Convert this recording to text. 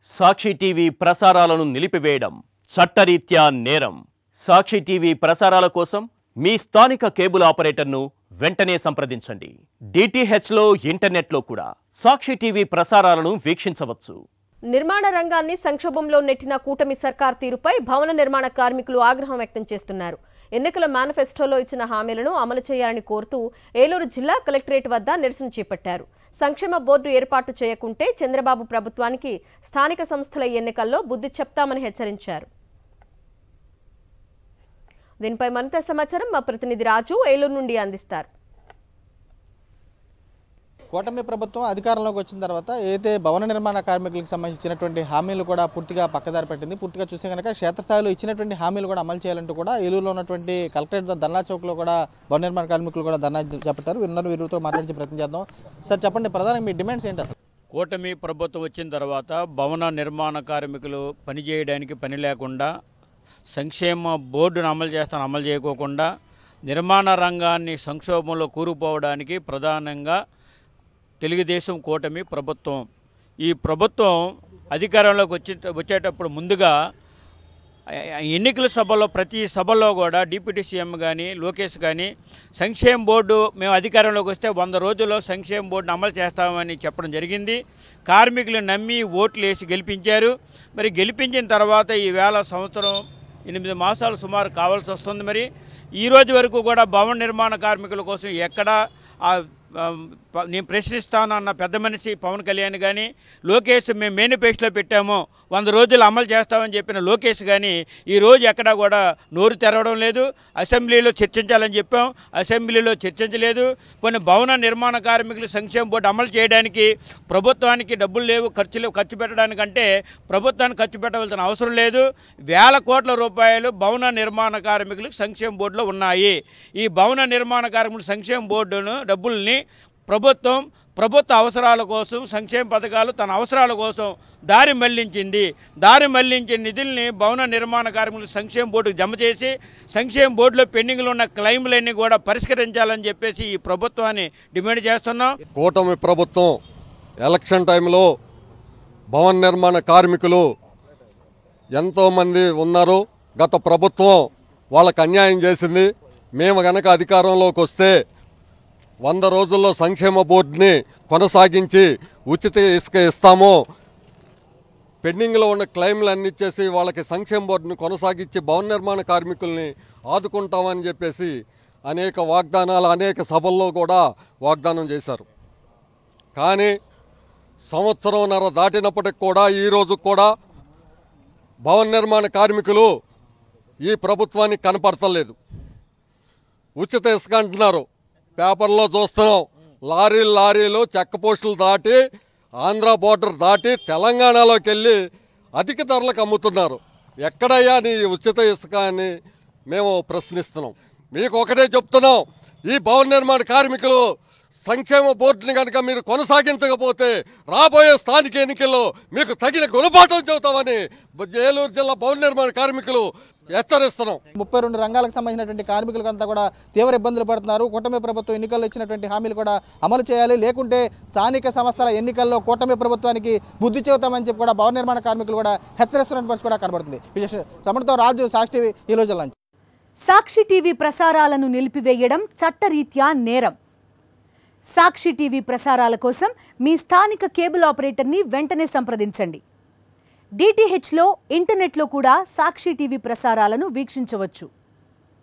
సాక్షి TV ప్రసారాలను నిలిపివేయడం చట్టరీత్యా నేరం. సాక్షి టీవీ ప్రసారాల కోసం మీ స్థానిక కేబుల్ ఆపరేటర్ను వెంటనే సంప్రదించండి. డిటిహెచ్లో ఇంటర్నెట్లో కూడా సాక్షి టీవీ ప్రసారాలను వీక్షించవచ్చు. నిర్మాణ రంగాన్ని సంక్షోభంలో నెట్టిన కూటమి సర్కార్ తీరుపై భవన నిర్మాణ కార్మికులు ఆగ్రహం వ్యక్తం చేస్తున్నారు. ఎన్నికల మేనిఫెస్టోలో ఇచ్చిన హామీలను అమలు చేయాలని కోరుతూ ఏలూరు జిల్లా కలెక్టరేట్ వద్ద నిరసన చేపట్టారు. సంక్షేమ బోర్డు ఏర్పాటు చేయకుంటే చంద్రబాబు ప్రభుత్వానికి స్థానిక సంస్థల ఎన్నికల్లో బుద్ధి చెప్తామని హెచ్చరించారు. దీనిపై మరింత సమాచారం మా ప్రతినిధి రాజు ఏలూరు నుండి అందిస్తారు. కూటమి ప్రభుత్వం అధికారంలోకి వచ్చిన తర్వాత ఏదైతే భవన నిర్మాణ కార్మికులకు సంబంధించినటువంటి హామీలు కూడా పూర్తిగా పక్కదారి పెట్టింది. పూర్తిగా చూస్తే కనుక క్షేత్రస్థాయిలో ఇచ్చినటువంటి హామీలు కూడా అమలు చేయాలంటూ కూడా ఏలూరులో ఉన్నటువంటి కలెక్టరేట్ ధర్నా చౌక్లో కూడా భవన నిర్మాణ కార్మికులు కూడా ధర్నా చేపట్టారు. వీరితో మాట్లాడించే ప్రయత్నం చేద్దాం. సార్ చెప్పండి, ప్రధానంగా మీ డిమాండ్స్ ఏంటి అసలు? కూటమి ప్రభుత్వం వచ్చిన తర్వాత భవన నిర్మాణ కార్మికులు పనిచేయడానికి పని లేకుండా, సంక్షేమ బోర్డును అమలు చేయకోకుండా నిర్మాణ రంగాన్ని సంక్షోభంలో కూరుకుపోవడానికి ప్రధానంగా తెలుగుదేశం కూటమి ప్రభుత్వం. ఈ ప్రభుత్వం అధికారంలోకి వచ్చేటప్పుడు ముందుగా ఎన్నికల సభలో ప్రతి సభలో కూడా డిప్యూటీ సీఎం కానీ లోకేష్ కానీ సంక్షేమ బోర్డు మేము అధికారంలోకి వస్తే 100 రోజుల్లో సంక్షేమ బోర్డును అమలు చేస్తామని చెప్పడం జరిగింది. కార్మికులు నమ్మి ఓట్లు వేసి గెలిపించారు. మరి గెలిపించిన తర్వాత ఈవేళ సంవత్సరం 8 మాసాలు సుమారు కావాల్సి వస్తుంది. మరి ఈరోజు వరకు కూడా భవన నిర్మాణ కార్మికుల కోసం ఎక్కడా నేను ప్రశ్నిస్తానన్న పెద్ద మనిషి పవన్ కళ్యాణ్ కానీ, లోకేష్ మేము మేనిఫెస్టోలో పెట్టాము 100 రోజులు అమలు చేస్తామని చెప్పిన లోకేష్ కానీ ఈరోజు ఎక్కడా కూడా నోరు తెరవడం లేదు. అసెంబ్లీలో చర్చించాలని చెప్పాం, అసెంబ్లీలో చర్చించలేదు. కొన్ని భవన నిర్మాణ కార్మికులు సంక్షేమ బోర్డు అమలు చేయడానికి ప్రభుత్వానికి డబ్బులు లేవు, ఖర్చు పెట్టడానికంటే ప్రభుత్వానికి ఖర్చు పెట్టవలసిన అవసరం లేదు. వేల కోట్ల రూపాయలు భవన నిర్మాణ కార్మికులకు సంక్షేమ బోర్డులో ఉన్నాయి. ఈ భవన నిర్మాణ కార్మికుల సంక్షేమ బోర్డును డబ్బుల్ని ప్రభుత్వ అవసరాల కోసం, సంక్షేమ పథకాలు తన అవసరాల కోసం దారి మళ్లించిన నిధుల్ని భవన నిర్మాణ కార్మికుల సంక్షేమ బోర్డుకు జమ చేసి సంక్షేమ బోర్డులో పెండింగ్లో ఉన్న క్లెయిమ్లన్నీ కూడా పరిష్కరించాలని చెప్పేసి ఈ ప్రభుత్వాన్ని డిమాండ్ చేస్తున్నాం. కూటమి ప్రభుత్వం ఎలక్షన్ టైంలో భవన నిర్మాణ కార్మికులు ఎంతోమంది ఉన్నారు. గత ప్రభుత్వం వాళ్ళకు అన్యాయం చేసింది. మేము గనక అధికారంలోకి వస్తే 100 రోజుల్లో సంక్షేమ బోర్డుని కొనసాగించి ఉచిత ఇసుక ఇస్తాము, పెండింగ్లో ఉన్న క్లెయిమ్లు అన్ని ఇచ్చేసి వాళ్ళకి సంక్షేమ బోర్డుని కొనసాగించి భవన నిర్మాణ కార్మికుల్ని ఆదుకుంటామని చెప్పేసి అనేక వాగ్దానాలు అనేక సభల్లో కూడా వాగ్దానం చేశారు. కానీ సంవత్సరంన్నర దాటినప్పటికి కూడా ఈరోజు కూడా భవన నిర్మాణ కార్మికులు ఈ ప్రభుత్వానికి కనపడతలేదు. ఉచిత ఇసుక అంటున్నారు, పేపర్లో చూస్తున్నాం. లారీలు చెక్క పోస్టులు దాటి ఆంధ్ర బోర్డర్ దాటి తెలంగాణలోకి వెళ్ళి అధిక ధరలకు అమ్ముతున్నారు. ఎక్కడయ్యా నీ ఉచిత ఇసుక అని మేము ప్రశ్నిస్తున్నాం. మీకు ఒకటే చెప్తున్నాం, ఈ భవన నిర్మాణ కార్మికులు సంక్షేమ బోర్డుని కనుక మీరు కొనసాగించకపోతే రాబోయే స్థానిక ఎన్నికల్లో మీకు తగిన గుణపాఠం చెబుతామని ఏలూరు జిల్లా భవన నిర్మాణ కార్మికులు హెచ్చరిస్తున్నాం. 32 రంగాలకు సంబంధించినటువంటి కార్మికులకంతా కూడా తీవ్ర ఇబ్బందులు పడుతున్నారు. కూటమి ప్రభుత్వం ఎన్నికల్లో ఇచ్చినటువంటి హామీలు కూడా అమలు చేయాలి, లేకుంటే స్థానిక సంస్థల ఎన్నికల్లో కూటమి ప్రభుత్వానికి బుద్ధి చెబుతామని చెప్పి కూడా భవన నిర్మాణ కార్మికులు కూడా హెచ్చరిస్తున్న పరిస్థితి కూడా కనబడుతుంది. రమణతో రాజు, సాక్షి టీవీ, ఈ రోజు జిల్లా. సాక్షి టీవీ ప్రసారాలను నిలిపివేయడం చట్టరీత్యా నేరం. సాక్షి టీవీ ప్రసారాల కోసం మీ స్థానిక కేబుల్ ఆపరేటర్ని వెంటనే సంప్రదించండి. డిటిహెచ్లో ఇంటర్నెట్లో కూడా సాక్షి టీవీ ప్రసారాలను వీక్షించవచ్చు.